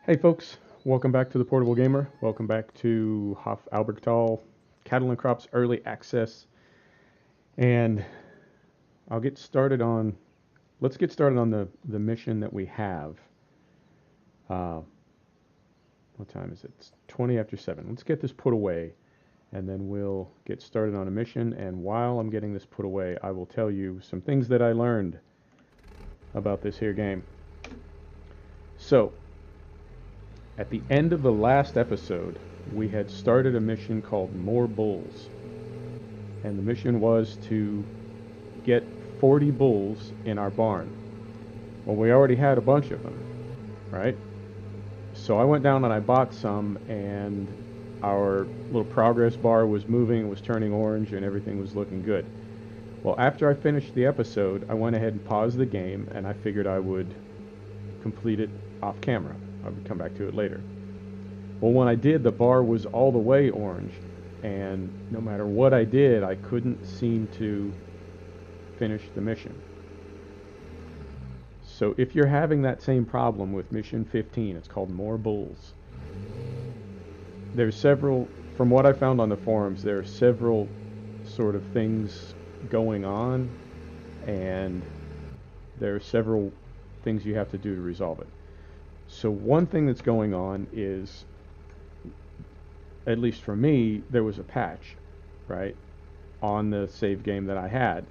Hey folks, welcome back to the Portable Gamer. Welcome back to Hof Albertal Cattle and Crops Early Access. And I'll get started on, let's get started on the mission that we have. Uh, what time is it? It's 20 after 7. Let's get this put away and then we'll get started on a mission. And while I'm getting this put away, I will tell you some things that I learned about this here game. So, at the end of the last episode, we had started a mission called More Bulls. And the mission was to get 40 bulls in our barn. Well, we already had a bunch of them, right? So I went down and I bought some, and our little progress bar was moving, it was turning orange, and everything was looking good. Well, after I finished the episode, I went ahead and paused the game, and I figured I would complete it off camera. I would come back to it later. Well, when I did, the bar was all the way orange, and no matter what I did, I couldn't seem to finish the mission. So if you're having that same problem with mission 15, it's called More Bulls. There's several, from what I found on the forums, there are several sort of things going on, and there are several things you have to do to resolve it. So one thing that's going on is, at least for me, there was a patch, right, on the save game that I had.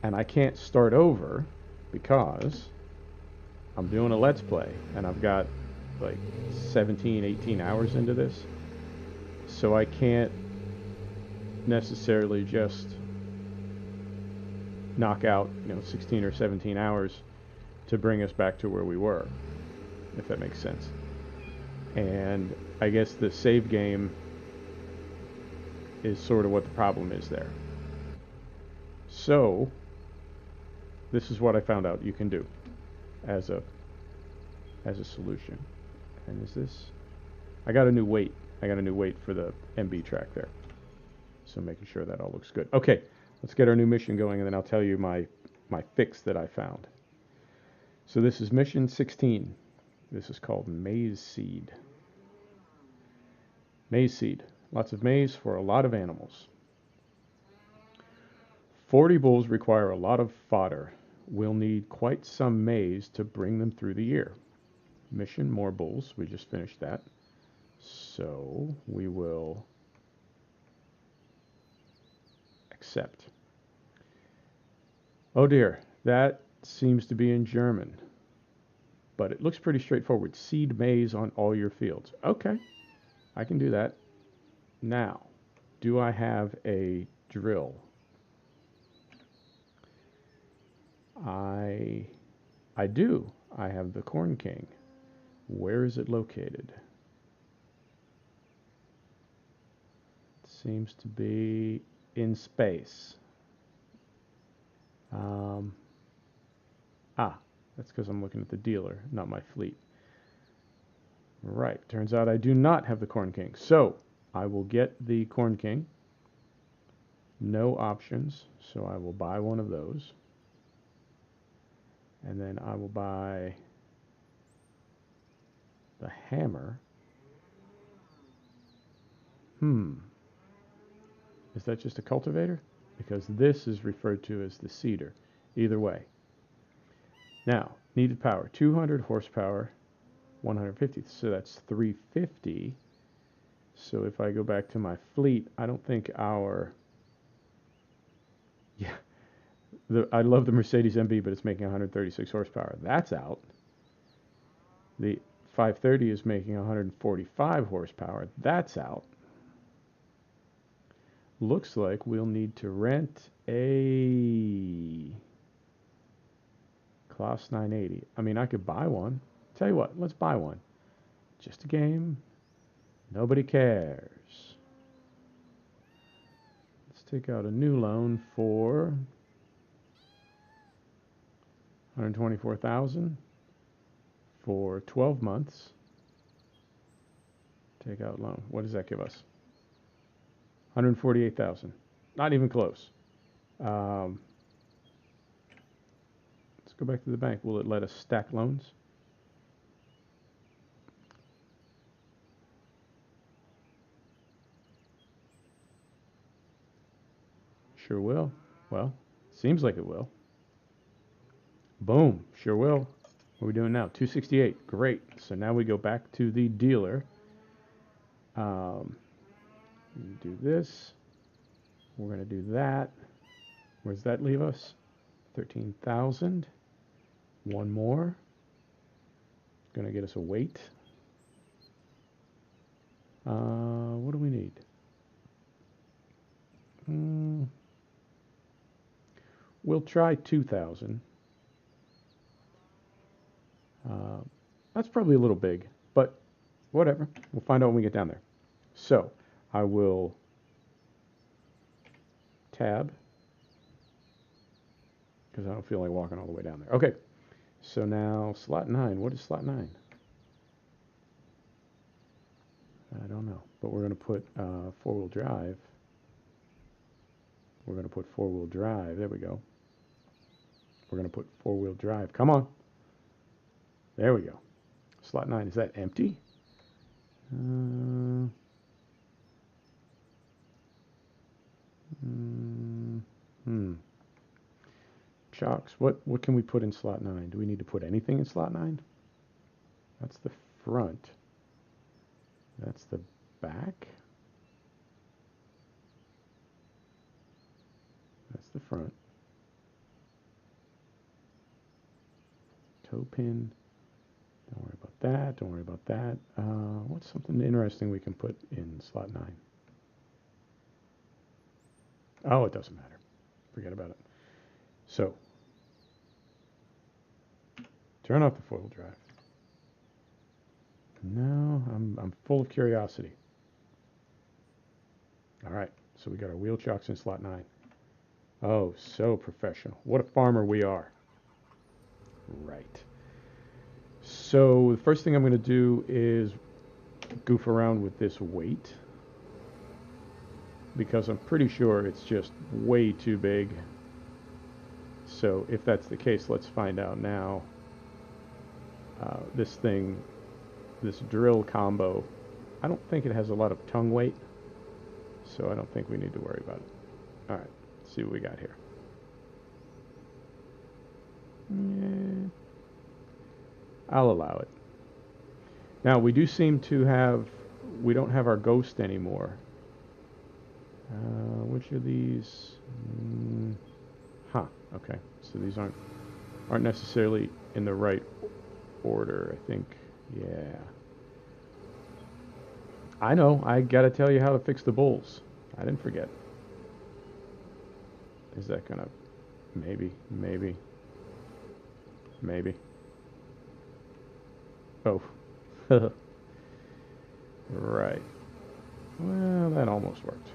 And I can't start over because I'm doing a Let's Play, and I've got like 17, 18 hours into this. So I can't necessarily just knock out, 16 or 17 hours to bring us back to where we were, if that makes sense. And I guess the save game is sort of what the problem is there. So this is what I found out you can do as a solution. And is this? I got a new weight. I got a new weight for the MB track there. So making sure that all looks good. Okay, let's get our new mission going, and then I'll tell you my fix that I found. So this is mission 16. This is called Maize Seed. Maize seed. Lots of maize for a lot of animals. 40 bulls require a lot of fodder. We'll need quite some maize to bring them through the year. Mission, more bulls. We just finished that. So we will accept. Oh dear, that seems to be in German. But it looks pretty straightforward. Seed maize on all your fields. Okay, I can do that. Now, do I have a drill? I do. I have the Corn King. Where is it located? It seems to be in space. That's because I'm looking at the dealer, not my fleet. Right, turns out I do not have the Corn King. So, I will get the Corn King. No options, so I will buy one of those. And then I will buy the hammer. Is that just a cultivator? Because this is referred to as the seeder. Either way. Now, needed power. 200 horsepower, 150. So that's 350. So if I go back to my fleet, I don't think our... Yeah. I love the Mercedes MB, but it's making 136 horsepower. That's out. The 530 is making 145 horsepower. That's out. Looks like we'll need to rent a Class 980. I mean, I could buy one. Tell you what, let's buy one. Just a game. Nobody cares. Let's take out a new loan for 124,000 for 12 months. Take out loan. What does that give us? 148,000. Not even close. Let's go back to the bank. Will it let us stack loans? Sure will. Well, seems like it will. Boom. Sure will. What are we doing now? 268. Great. So now we go back to the dealer. Do this. We're going to do that. Where does that leave us? 13,000. One more. Going to get us a weight. What do we need? We'll try 2,000. That's probably a little big, but whatever. We'll find out when we get down there. So I will tab because I don't feel like walking all the way down there. Okay, so now slot 9. What is slot 9? I don't know, but we're going to put four-wheel drive. We're going to put four-wheel drive. There we go. We're going to put four-wheel drive. Come on. There we go. Slot 9. Is that empty? Chocks. What can we put in slot 9? Do we need to put anything in slot 9? That's the front. That's the back. That's the front. Toe pin. Don't worry about that. Don't worry about that. What's something interesting we can put in slot 9? Oh, it doesn't matter. Forget about it. So, turn off the four-wheel drive. No, I'm full of curiosity. All right, so we got our wheel chocks in slot 9. Oh, so professional. What a farmer we are. Right. So the first thing I'm going to do is goof around with this weight, because I'm pretty sure it's just way too big. So if that's the case, let's find out now. This thing, this drill combo, I don't think it has a lot of tongue weight, so I don't think we need to worry about it. All right, let's see what we got here. Yeah, I'll allow it. Now we do seem to have, we don't have our ghost anymore. Which are these? Okay, so these aren't necessarily in the right order, I think. Yeah. I know, I gotta tell you how to fix the bulls. I didn't forget. Is that gonna... Maybe. Oh. Right. Well, that almost worked.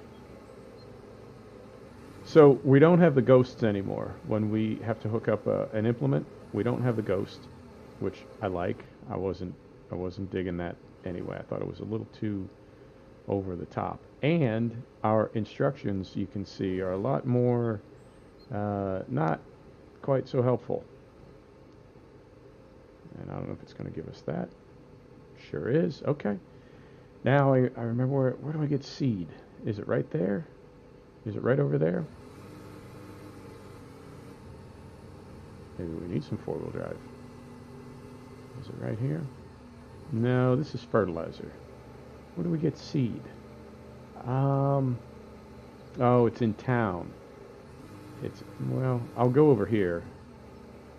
So we don't have the ghosts anymore. When we have to hook up an implement, we don't have the ghost, which I like. I wasn't digging that anyway. I thought it was a little too over the top. And our instructions, you can see, are a lot more not quite so helpful. And I don't know if it's going to give us that. Sure is. Okay. Now I remember where do I get seed? Is it right there? Is it right over there? Maybe we need some four-wheel drive. Is it right here? No, this is fertilizer. Where do we get seed? Oh, it's in town. Well, I'll go over here,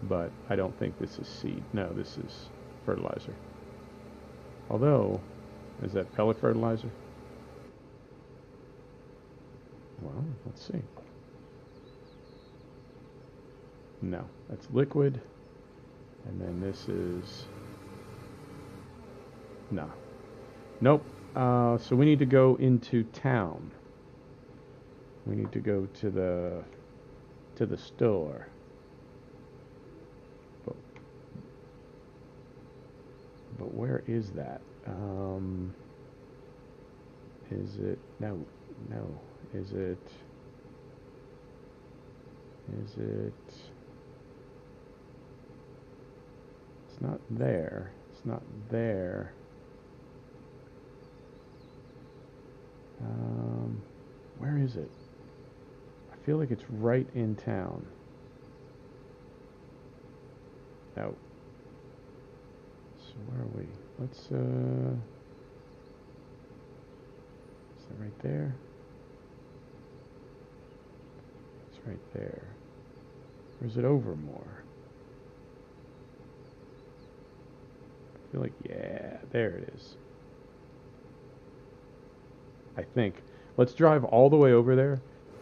but I don't think this is seed. No, this is fertilizer. Although, is that pellet fertilizer? Well, let's see. No, that's liquid. And then this is... No. Nope. So we need to go into town. We need to go to the store. But where is that? Is it... No. Is it... It's not there. It's not there. Where is it? I feel like it's right in town. No. So where are we? Let's, is that right there? It's right there. Or is it over more? I feel like, yeah, there it is. I think. Let's drive all the way over there,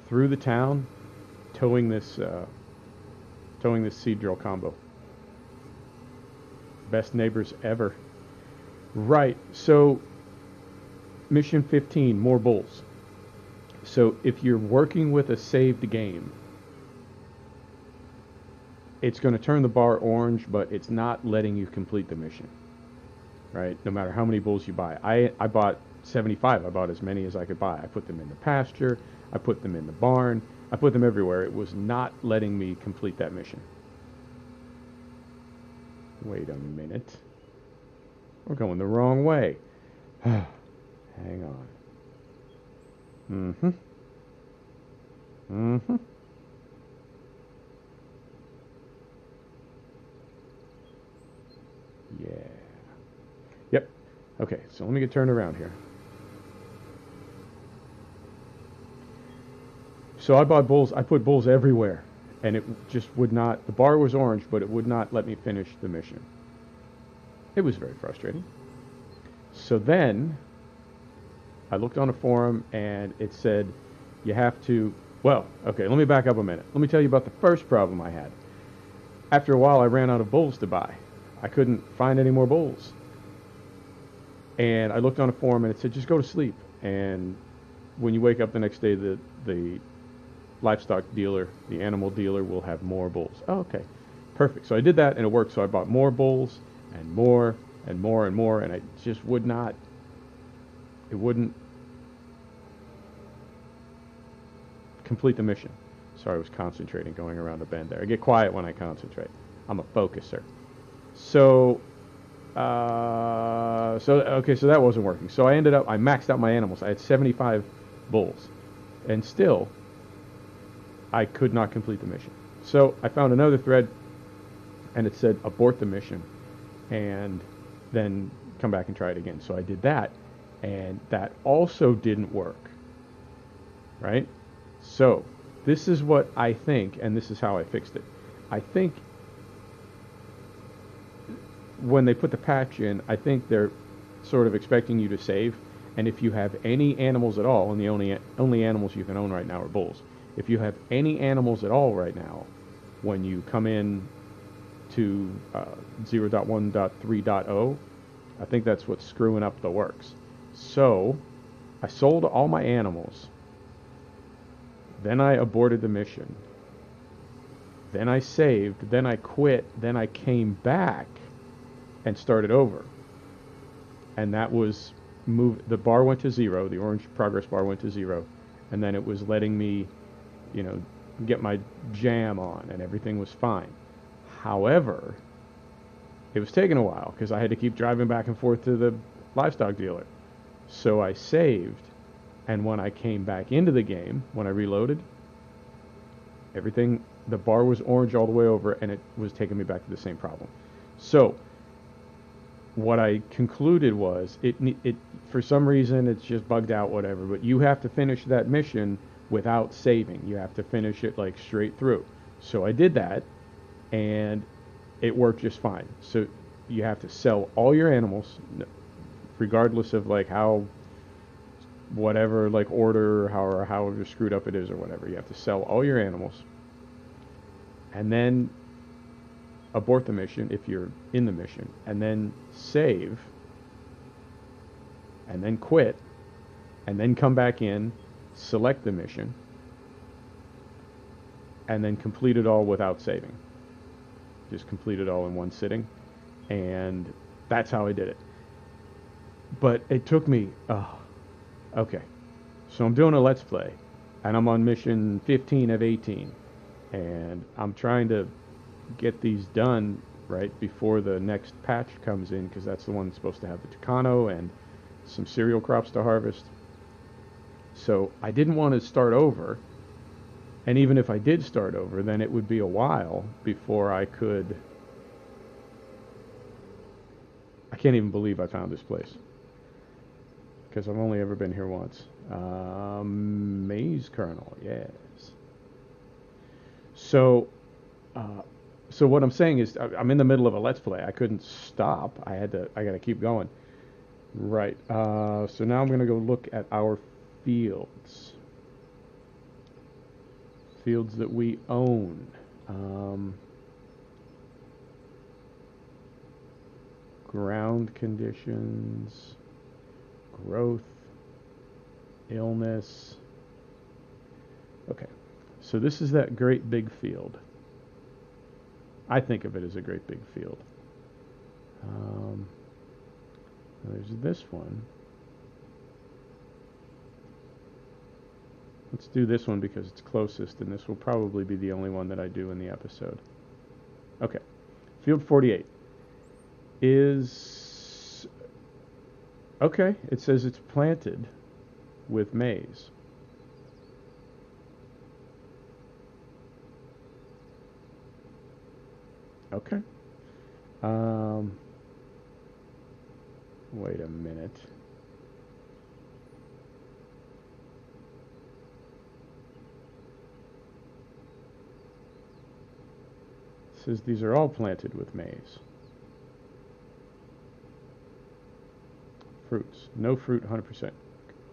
through the town, towing this seed drill combo. Best neighbors ever. Right, so mission 15, more bulls. So if you're working with a saved game, it's going to turn the bar orange, but it's not letting you complete the mission. Right, no matter how many bulls you buy. I bought 75. I bought as many as I could buy. I put them in the pasture. I put them in the barn. I put them everywhere. It was not letting me complete that mission. Wait a minute. We're going the wrong way. Hang on. Mm-hmm. Mm-hmm. Yeah. Yep. Okay, so let me get turned around here. So I bought bulls. I put bulls everywhere, and it just would not. The bar was orange, but it would not let me finish the mission. It was very frustrating. So then I looked on a forum, and it said you have to. Well, okay, let me back up a minute. Let me tell you about the first problem I had. After a while, I ran out of bulls to buy. I couldn't find any more bulls. And I looked on a forum, and it said just go to sleep. And when you wake up the next day, the livestock dealer, the animal dealer, will have more bulls. Oh, okay, perfect. So I did that, and it worked. So I bought more bulls and more and more and more, and I just would not. It wouldn't complete the mission. Sorry, I was concentrating, going around a bend there. I get quiet when I concentrate. I'm a focuser. So okay, so that wasn't working. So I maxed out my animals. I had 75 bulls, and still I could not complete the mission. So I found another thread, and it said abort the mission, and then come back and try it again. So I did that, and that also didn't work. Right? So this is what I think, and this is how I fixed it. I think when they put the patch in, I think they're sort of expecting you to save. And if you have any animals at all, and the only animals you can own right now are bulls. If you have any animals at all right now, when you come in to 0.1.3.0, I think that's what's screwing up the works. So I sold all my animals. Then I aborted the mission. Then I saved. Then I quit. Then I came back and started over. And that was the bar went to 0, the orange progress bar went to 0, and then it was letting me, get my jam on, and everything was fine. However, it was taking a while because I had to keep driving back and forth to the livestock dealer. So I saved, and when I came back into the game, when I reloaded, the bar was orange all the way over, and it was taking me back to the same problem. So what I concluded was it for some reason it's just bugged out, whatever, but you have to finish that mission without saving. You have to finish it like straight through. So I did that, and it worked just fine. So you have to sell all your animals, regardless of like how whatever like order or however screwed up it is or whatever. You have to sell all your animals, and then abort the mission if you're in the mission, and then save, and then quit, and then come back in, select the mission, and then complete it all without saving. Just complete it all in one sitting, and that's how I did it. But it took me, okay, so I'm doing a Let's Play, and I'm on mission 15 of 18, and I'm trying to get these done right before the next patch comes in, because that's the one that's supposed to have the Tucano and some cereal crops to harvest. So I didn't want to start over And even if I did start over, then it would be a while before I could. I can't even believe I found this place because I've only ever been here once. Maize kernel, yes. So, uh, so what I'm saying is, I'm in the middle of a let's play. I couldn't stop. I got to keep going. Right. So now I'm gonna go look at our fields. Fields that we own. Um, Ground conditions, growth, illness. Okay, so this is that great big field. I think of it as a great big field. Um, there's this one. Let's do this one because it's closest, and this will probably be the only one that I do in the episode. Okay, field 48 is... Okay, it says it's planted with maize. Okay. Um, Wait a minute. It says these are all planted with maize. Fruits. No fruit, 100%.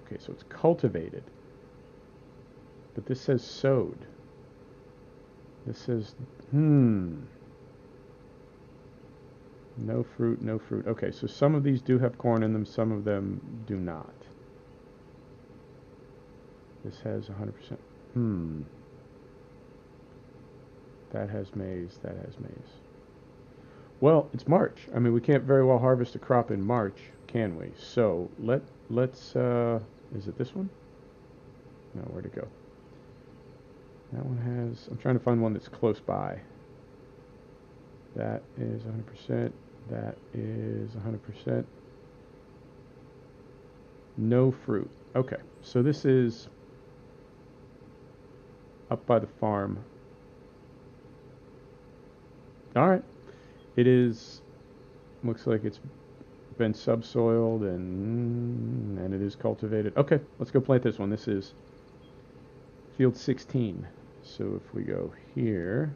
Okay, so it's cultivated. But this says sowed. This says, no fruit, no fruit. Okay, so some of these do have corn in them, some of them do not. This has 100%. That has maize, that has maize. Well, it's March. I mean, we can't very well harvest a crop in March, can we? So let's is it this one? No, where'd it go? That one has, I'm trying to find one that's close by. That is 100%. That is 100%. No fruit. Okay, so this is up by the farm. All right. It is, looks like it's been subsoiled and it is cultivated. Okay, let's go plant this one. This is field 16. So if we go here,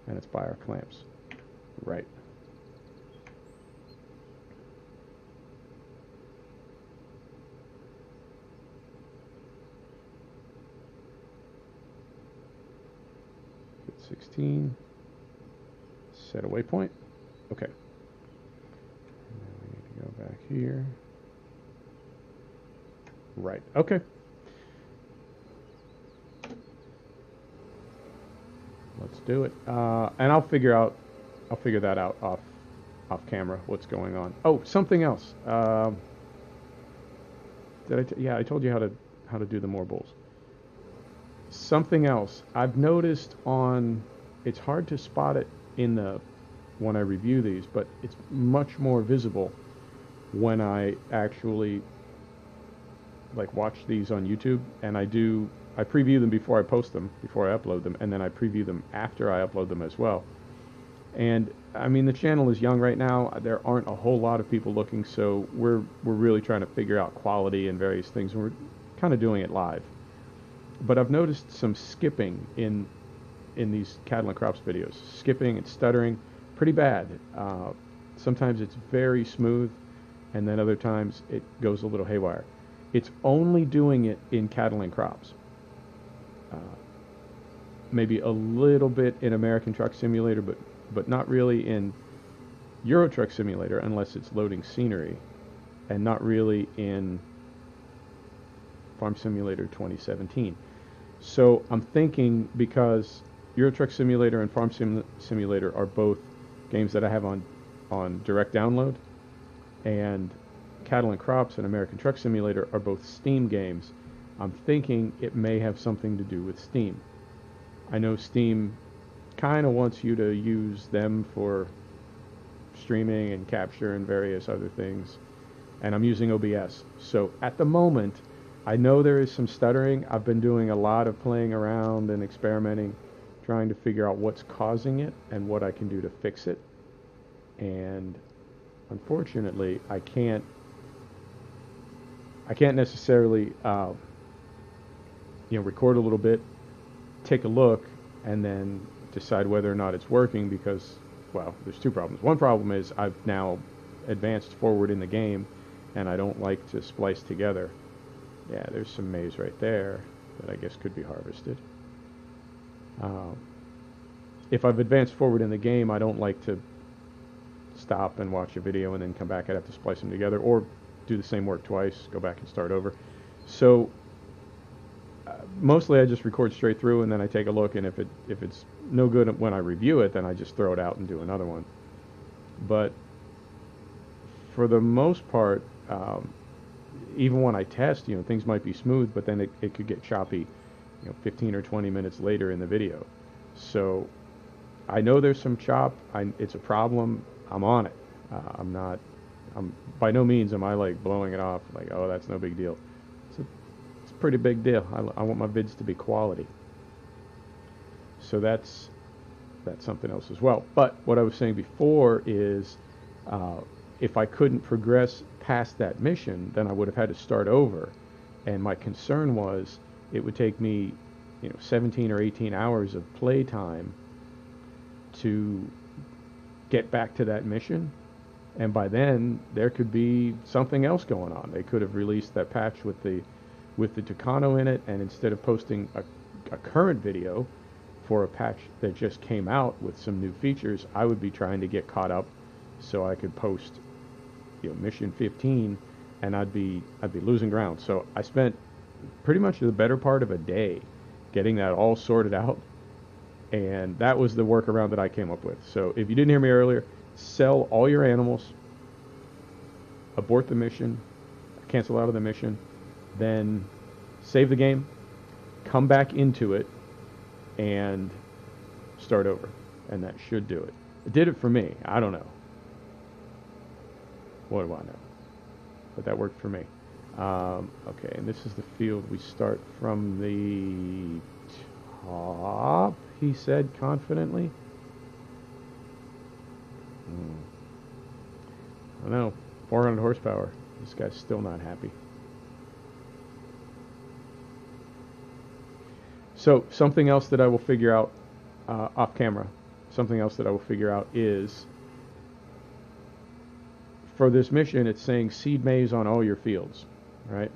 and it's by our clamps. Right. Field 16. Set a waypoint. Okay. And then we need to go back here. Right. Okay. Let's do it. And I'll figure that out off camera. What's going on? Oh, something else. Yeah, I told you how to do the more bowls. Something else. I've noticed on. It's hard to spot it in the when I review these, but it's much more visible when I actually like watch these on YouTube, and I preview them before I post them, before I upload them, and then I preview them after I upload them as well. And I mean, the channel is young right now. There aren't a whole lot of people looking, so we're really trying to figure out quality and various things, and we're kind of doing it live. But I've noticed some skipping in these cattle and crops videos. Skipping and stuttering, pretty bad. Sometimes it's very smooth, and then other times it goes a little haywire. It's only doing it in cattle and crops. Maybe a little bit in American Truck Simulator, but not really in Euro Truck Simulator unless it's loading scenery, and not really in Farm Simulator 2017. So I'm thinking, because Euro Truck Simulator and Farm Simulator are both games that I have on direct download, and Cattle and Crops and American Truck Simulator are both Steam games. I'm thinking it may have something to do with Steam. I know Steam kind of wants you to use them for streaming and capture and various other things, and I'm using OBS. So at the moment, I know there is some stuttering. I've been doing a lot of playing around and experimenting, trying to figure out what's causing it and what I can do to fix it. And unfortunately, I can't necessarily record a little bit, take a look, and then decide whether or not it's working because, well, there's two problems. One problem is I've now advanced forward in the game, and I don't like to splice together. Yeah, there's some maize right there that I guess could be harvested. Um, if I've advanced forward in the game, I don't like to stop and watch a video and then come back. I'd have to splice them together or do the same work twice, go back and start over. So mostly I just record straight through and then I take a look, and if it's no good when I review it, then I just throw it out and do another one. But for the most part, even when I test, things might be smooth, but then it could get choppy, 15 or 20 minutes later in the video. So I know there's some chop. It's a problem. I'm on it. I'm by no means am I like blowing it off like, oh, that's no big deal. It's a pretty big deal. I want my vids to be quality. So that's something else as well. But what I was saying before is, if I couldn't progress past that mission, then I would have had to start over. And my concern was it would take me, 17 or 18 hours of play time to get back to that mission. And by then, there could be something else going on. They could have released that patch with the Tucano in it, and instead of posting a current video for a patch that just came out with some new features, I would be trying to get caught up so I could post, mission 15, and I'd be losing ground. So I spent pretty much the better part of a day getting that all sorted out, and that was the workaround that I came up with. So if you didn't hear me earlier, sell all your animals, abort the mission, cancel out of the mission, then save the game, come back into it, and start over. And that should do it. It did it for me. I don't know. What do I know? But that worked for me. Okay, and this is the field. We start from the top, he said confidently. I don't know. 400 horsepower. This guy's still not happy. So something else that I will figure out off camera, something else that I will figure out is, for this mission, it's saying seed maize on all your fields, right?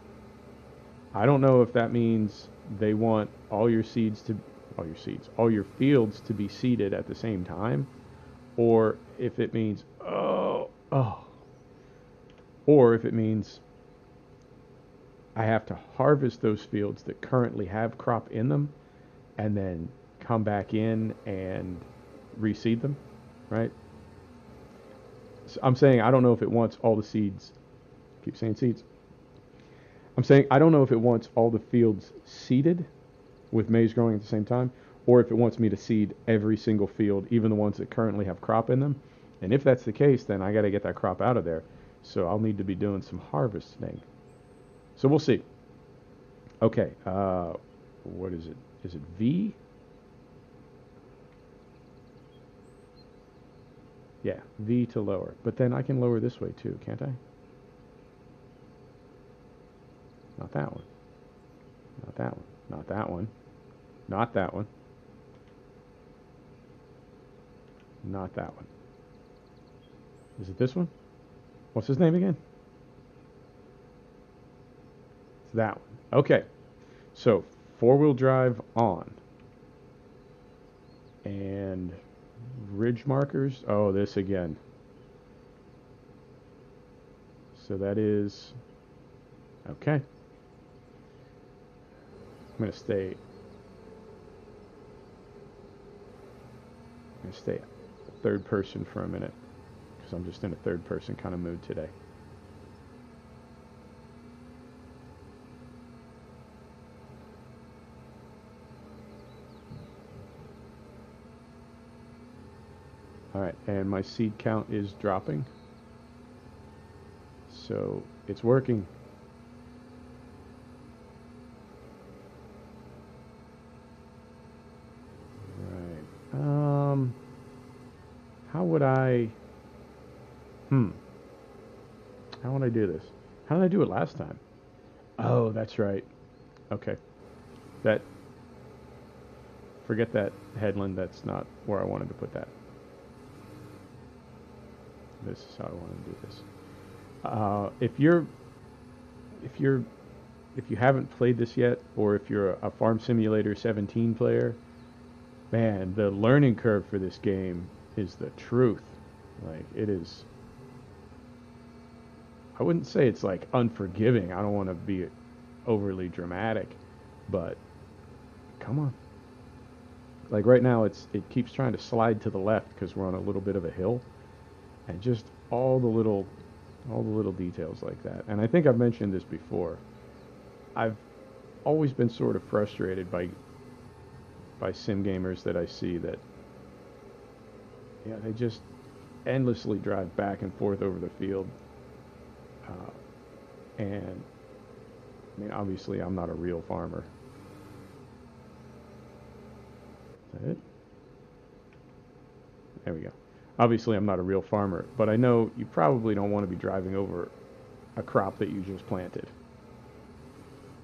I don't know if that means they want all your fields to be seeded at the same time, or if it means, or if it means I have to harvest those fields that currently have crop in them and then come back in and reseed them, right? So I'm saying I don't know if it wants all the seeds. I keep saying seeds. I'm saying I don't know if it wants all the fields seeded with maize growing at the same time, or if it wants me to seed every single field, even the ones that currently have crop in them. And if that's the case, then I got to get that crop out of there. So I'll need to be doing some harvesting. So we'll see. Okay, what is it? Is it V? Yeah, V to lower. But then I can lower this way too, can't I? Not that one. Not that one. Not that one. Not that one. Not that one. Is it this one? What's his name again? It's that one. Okay. So, four-wheel drive on. And ridge markers. Oh, this again. So that is... Okay. I'm going to stay third person for a minute, because I'm just in a third person kind of mood today. Alright, and my seed count is dropping. So it's working. would I, hmm, how would I do this? How did I do it last time? Oh, that's right. Okay. That, forget that headland. That's not where I wanted to put that. This is how I want to do this. If you're, if you haven't played this yet, or if you're a Farm Simulator 17 player, man, the learning curve for this game is the truth. Like, it is, I wouldn't say it's like unforgiving. I don't want to be overly dramatic, but come on. Like right now, it keeps trying to slide to the left because we're on a little bit of a hill, and just all the little details like that. And I think I've mentioned this before. I've always been sort of frustrated by sim gamers that I see that, yeah, they just endlessly drive back and forth over the field. And I mean, obviously, I'm not a real farmer. Is that it? There we go. Obviously, I'm not a real farmer, but I know you probably don't want to be driving over a crop that you just planted.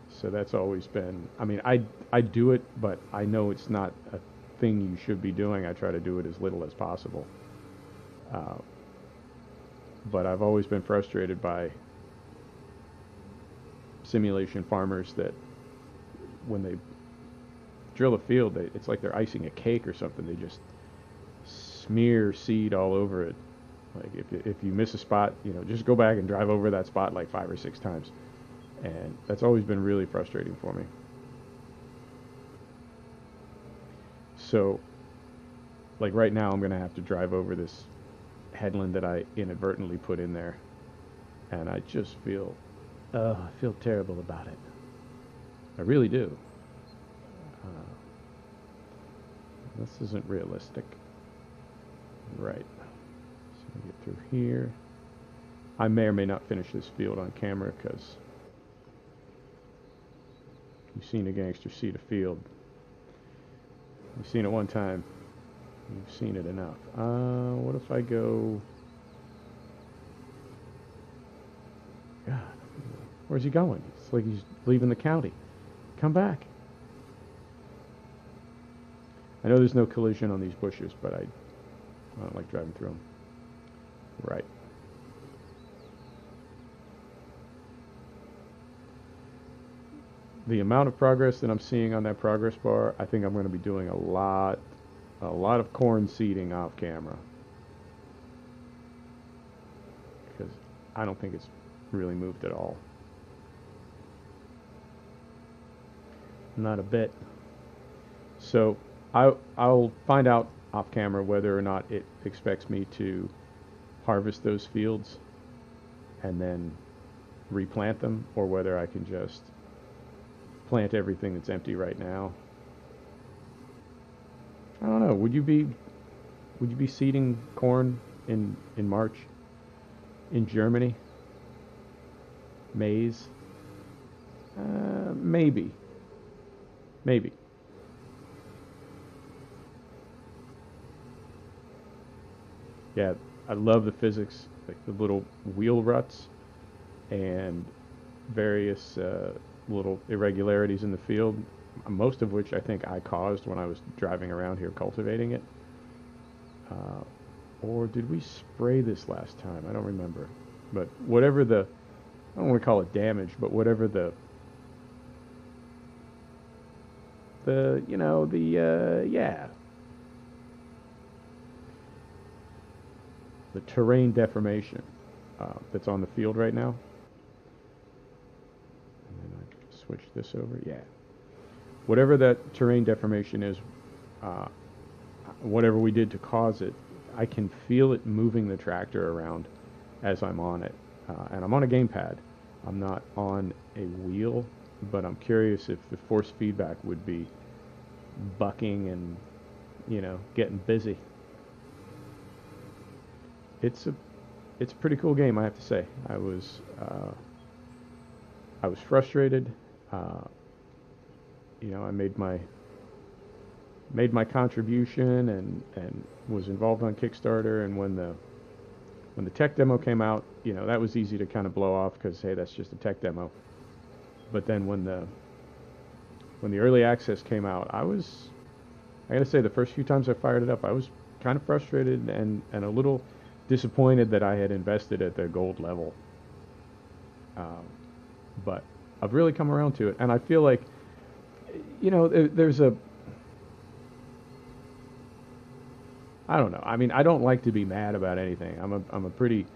So that's always been, I mean, I do it, but I know it's not a thing you should be doing. I try to do it as little as possible. Uh, but I've always been frustrated by simulation farmers that when they drill a field, it's like they're icing a cake or something. They just smear seed all over it. Like if you miss a spot, just go back and drive over that spot like 5 or 6 times. And that's always been really frustrating for me. So, like right now, I'm going to have to drive over this headland that I inadvertently put in there. And I just I feel terrible about it. I really do. This isn't realistic. Right. So we get through here. I may or may not finish this field on camera because you've seen a gangster seed a field. You've seen it one time. You've seen it enough. What if I go... God, where's he going? It's like he's leaving the county. Come back. I know there's no collision on these bushes, but I don't like driving through them. Right. The amount of progress that I'm seeing on that progress bar, I think I'm going to be doing a lot of corn seeding off camera. Because I don't think it's really moved at all. Not a bit. So I'll find out off camera whether or not it expects me to harvest those fields and then replant them, or whether I can just plant everything that's empty right now. I don't know. Would you be seeding corn in March in Germany? Maize? Maybe. Maybe. Yeah, I love the physics, like the little wheel ruts and various little irregularities in the field, most of which I think I caused when I was driving around here cultivating it. Or did we spray this last time? I don't remember. But whatever I don't want to call it damage, but whatever yeah, the terrain deformation that's on the field right now. And then I switch this over. Yeah. Whatever that terrain deformation is, whatever we did to cause it, I can feel it moving the tractor around as I'm on it. And I'm on a gamepad. I'm not on a wheel, but I'm curious if the force feedback would be bucking and, getting busy. It's a pretty cool game, I have to say. I was frustrated. I made my made my contribution and was involved on Kickstarter. And when the tech demo came out, that was easy to kind of blow off because hey, that's just a tech demo. But then when the early access came out, I gotta say, the first few times I fired it up, I was kind of frustrated and a little disappointed that I had invested at the gold level. Um, but I've really come around to it, and I feel like, there's I don't know. I mean, I don't like to be mad about anything. I'm a pretty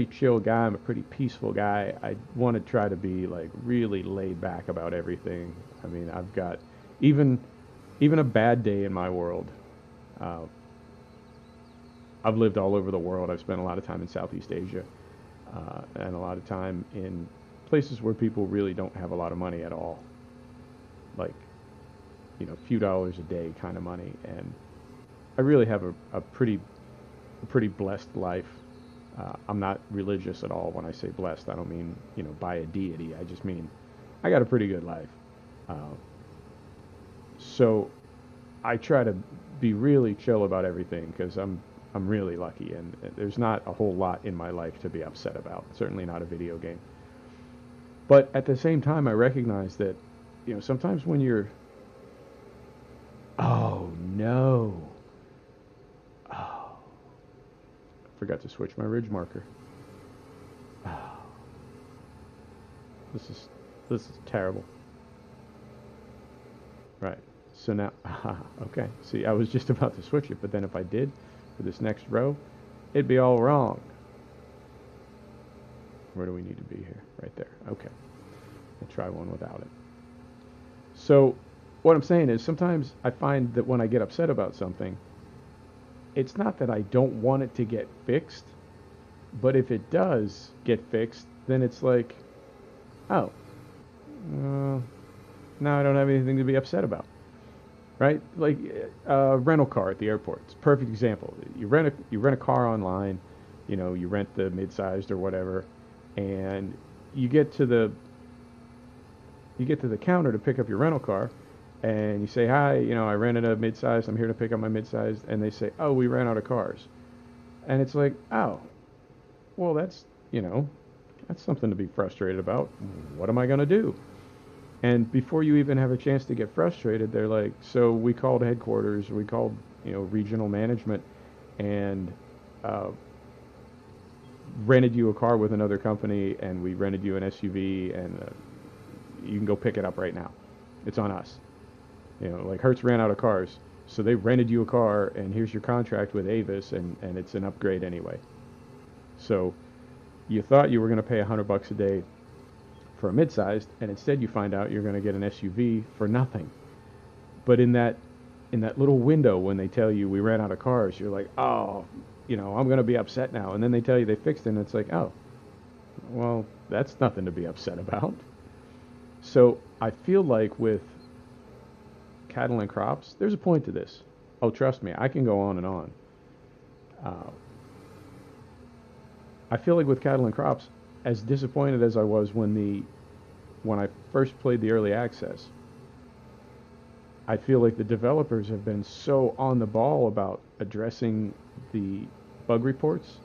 chill guy. I'm a pretty peaceful guy. I want to try to be like really laid back about everything. I mean, I've got even even a bad day in my world. Uh, I've lived all over the world. I've spent a lot of time in Southeast Asia, and a lot of time in places where people really don't have a lot of money at all, like a few dollars a day kind of money. And I really have a pretty blessed life. I'm not religious at all when I say blessed. I don't mean by a deity. I just mean I got a pretty good life. Uh, so I try to be really chill about everything because I'm really lucky, and there's not a whole lot in my life to be upset about. Certainly not a video game. But at the same time, I recognize that sometimes when you're, oh no, oh, forgot to switch my ridge marker. Oh, this is terrible. Right. So now, okay. See, I was just about to switch it, but then if I did for this next row, it'd be all wrong. Where do we need to be here? Right there. Okay. We'll try one without it. So what I'm saying is sometimes I find that when I get upset about something, it's not that I don't want it to get fixed, but if it does get fixed, then it's like, oh, now I don't have anything to be upset about, right? Like a rental car at the airport. It's a perfect example. You rent a car online, you rent the mid-sized or whatever, and you get to the counter to pick up your rental car, and you say, hi, I rented a mid-sized. I'm here to pick up my mid-sized, and they say, oh, we ran out of cars, and it's like, oh, well, that's something to be frustrated about. What am I gonna do? And before you even have a chance to get frustrated, they're like, so we called headquarters, we called, regional management, and uh, rented you a car with another company, and we rented you an SUV, and you can go pick it up right now. It's on us. Like Hertz ran out of cars, so they rented you a car, and here's your contract with Avis, and it's an upgrade anyway. So you thought you were going to pay $100 a day for a mid-sized, and instead you find out you're going to get an SUV for nothing. But in that little window when they tell you we ran out of cars, you're like, oh, I'm going to be upset now. And then they tell you they fixed it, and it's like, oh, well, that's nothing to be upset about. So I feel like with cattle and crops, there's a point to this. Oh, trust me, I can go on and on. Uh, I feel like with cattle and crops, as disappointed as I was when I first played the early access, I feel like the developers have been so on the ball about addressing the bug reports.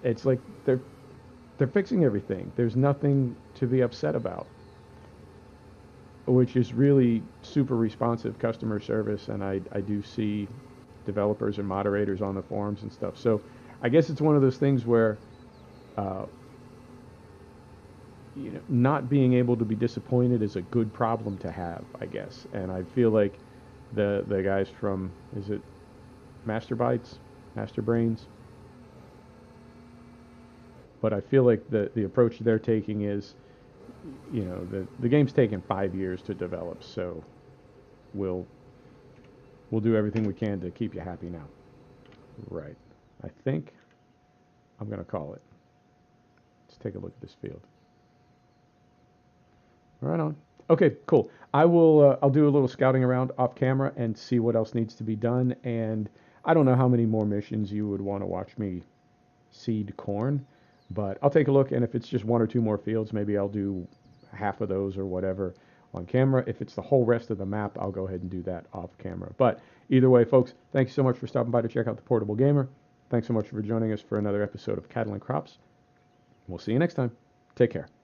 It's like they're fixing everything. There's nothing to be upset about, which is really super responsive customer service, and I do see developers and moderators on the forums and stuff. So I guess it's one of those things where uh, not being able to be disappointed is a good problem to have, I guess. And I feel like the guys from, is it Master Bytes, Master Brains? But I feel like the approach they're taking is, the game's taken 5 years to develop, so we'll do everything we can to keep you happy now. Right. I think I'm gonna call it. Let's take a look at this field. Right on. Okay, cool. I'll do a little scouting around off camera and see what else needs to be done. And I don't know how many more missions you would want to watch me seed corn, but I'll take a look. And if it's just one or two more fields, maybe I'll do half of those or whatever. on camera. If it's the whole rest of the map, I'll go ahead and do that off camera. But either way, folks, thanks so much for stopping by to check out the Portable Gamer. Thanks so much for joining us for another episode of Cattle and Crops. We'll see you next time. Take care.